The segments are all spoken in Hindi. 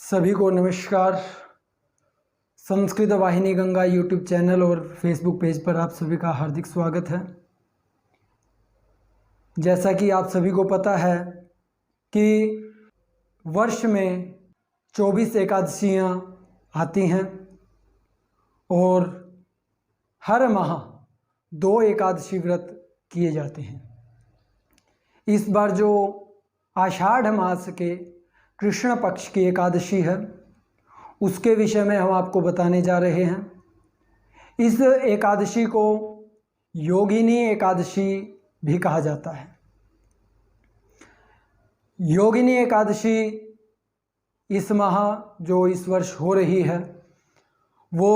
सभी को नमस्कार। संस्कृत वाहिनी गंगा यूट्यूब चैनल और फेसबुक पेज पर आप सभी का हार्दिक स्वागत है। जैसा कि आप सभी को पता है कि वर्ष में 24 एकादशियाँ आती हैं और हर माह 2 एकादशी व्रत किए जाते हैं। इस बार जो आषाढ़ मास के कृष्ण पक्ष की एकादशी है उसके विषय में हम आपको बताने जा रहे हैं। इस एकादशी को योगिनी एकादशी भी कहा जाता है। योगिनी एकादशी इस माह जो इस वर्ष हो रही है वो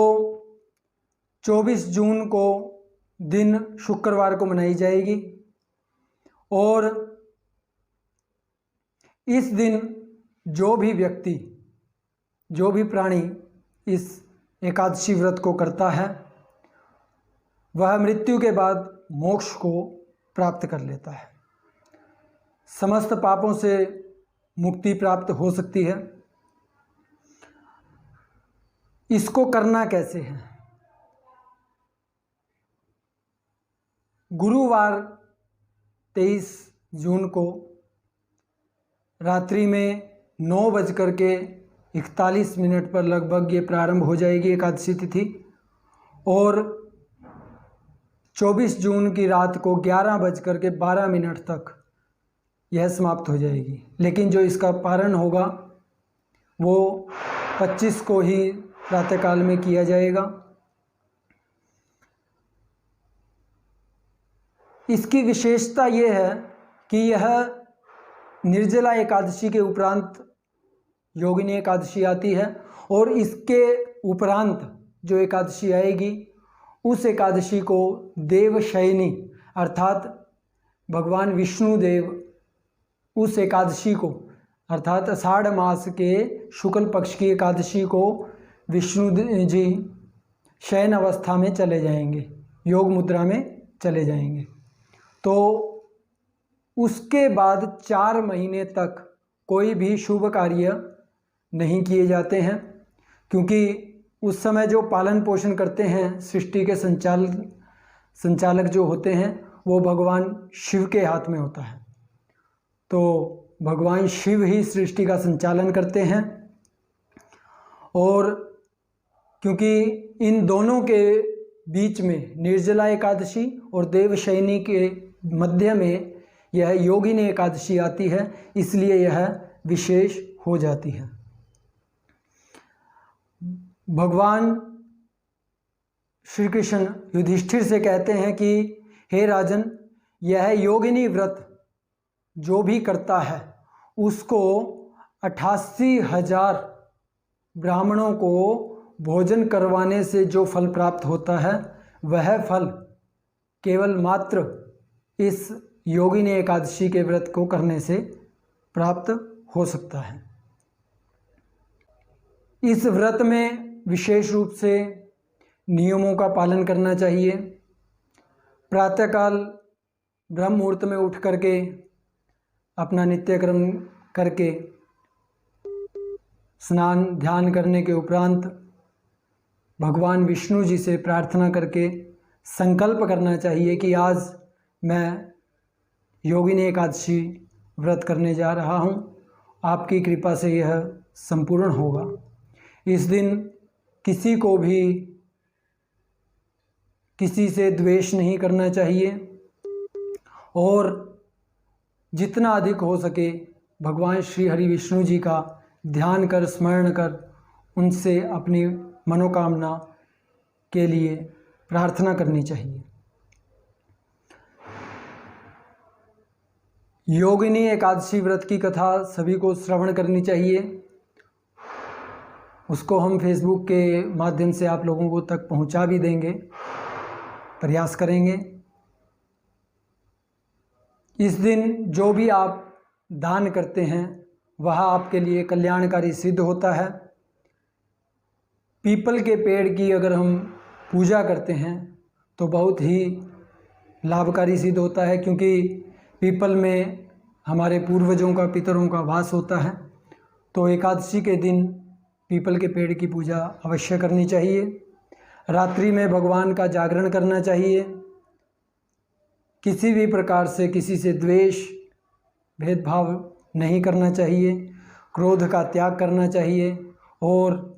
24 जून को दिन शुक्रवार को मनाई जाएगी और इस दिन जो भी व्यक्ति जो भी प्राणी इस एकादशी व्रत को करता है वह मृत्यु के बाद मोक्ष को प्राप्त कर लेता है, समस्त पापों से मुक्ति प्राप्त हो सकती है। इसको करना कैसे है? गुरुवार 23 जून को रात्रि में 9:41 पर लगभग ये प्रारंभ हो जाएगी एकादशी तिथि और 24 जून की रात को 11:12 तक यह समाप्त हो जाएगी। लेकिन जो इसका पारण होगा वो 25 को ही प्रातःकाल में किया जाएगा। इसकी विशेषता ये है कि यह निर्जला एकादशी के उपरांत योगिनी एकादशी आती है और इसके उपरांत जो एकादशी आएगी उस एकादशी को देवशयनी अर्थात भगवान विष्णु देव उस एकादशी को अर्थात आषाढ़ मास के शुक्ल पक्ष की एकादशी को विष्णु जी शयन अवस्था में चले जाएंगे, योग मुद्रा में चले जाएंगे। तो उसके बाद 4 महीने तक कोई भी शुभ कार्य नहीं किए जाते हैं, क्योंकि उस समय जो पालन पोषण करते हैं सृष्टि के संचालक जो होते हैं वो भगवान शिव के हाथ में होता है। तो भगवान शिव ही सृष्टि का संचालन करते हैं और क्योंकि इन दोनों के बीच में निर्जला एकादशी और देवशयनी के मध्य में यह योगिनी एकादशी आती है, इसलिए यह विशेष हो जाती है। भगवान श्री कृष्ण युधिष्ठिर से कहते हैं कि हे राजन, यह योगिनी व्रत जो भी करता है उसको 88,000 ब्राह्मणों को भोजन करवाने से जो फल प्राप्त होता है वह फल केवल मात्र इस योगिनी एकादशी के व्रत को करने से प्राप्त हो सकता है। इस व्रत में विशेष रूप से नियमों का पालन करना चाहिए। प्रातःकाल ब्रह्म मुहूर्त में उठ करके अपना नित्यक्रम करके स्नान ध्यान करने के उपरांत भगवान विष्णु जी से प्रार्थना करके संकल्प करना चाहिए कि आज मैं योगिनी एकादशी व्रत करने जा रहा हूँ, आपकी कृपा से यह संपूर्ण होगा। इस दिन किसी को भी किसी से द्वेष नहीं करना चाहिए और जितना अधिक हो सके भगवान श्री हरि विष्णु जी का ध्यान कर स्मरण कर उनसे अपनी मनोकामना के लिए प्रार्थना करनी चाहिए। योगिनी एकादशी व्रत की कथा सभी को श्रवण करनी चाहिए। उसको हम फेसबुक के माध्यम से आप लोगों को तक पहुंचा भी देंगे, प्रयास करेंगे। इस दिन जो भी आप दान करते हैं वह आपके लिए कल्याणकारी सिद्ध होता है। पीपल के पेड़ की अगर हम पूजा करते हैं तो बहुत ही लाभकारी सिद्ध होता है, क्योंकि पीपल में हमारे पूर्वजों का पितरों का वास होता है। तो एकादशी के दिन पीपल के पेड़ की पूजा अवश्य करनी चाहिए। रात्रि में भगवान का जागरण करना चाहिए। किसी भी प्रकार से किसी से द्वेष भेदभाव नहीं करना चाहिए। क्रोध का त्याग करना चाहिए और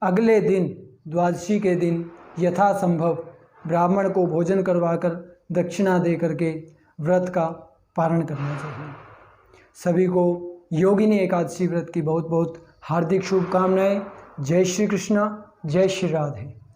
अगले दिन द्वादशी के दिन यथासंभव ब्राह्मण को भोजन करवाकर दक्षिणा दे करके व्रत का पारण करना चाहिए। सभी को योगिनी एकादशी व्रत की बहुत बहुत हार्दिक शुभकामनाएं। जय श्री कृष्ण, जय श्री राधे।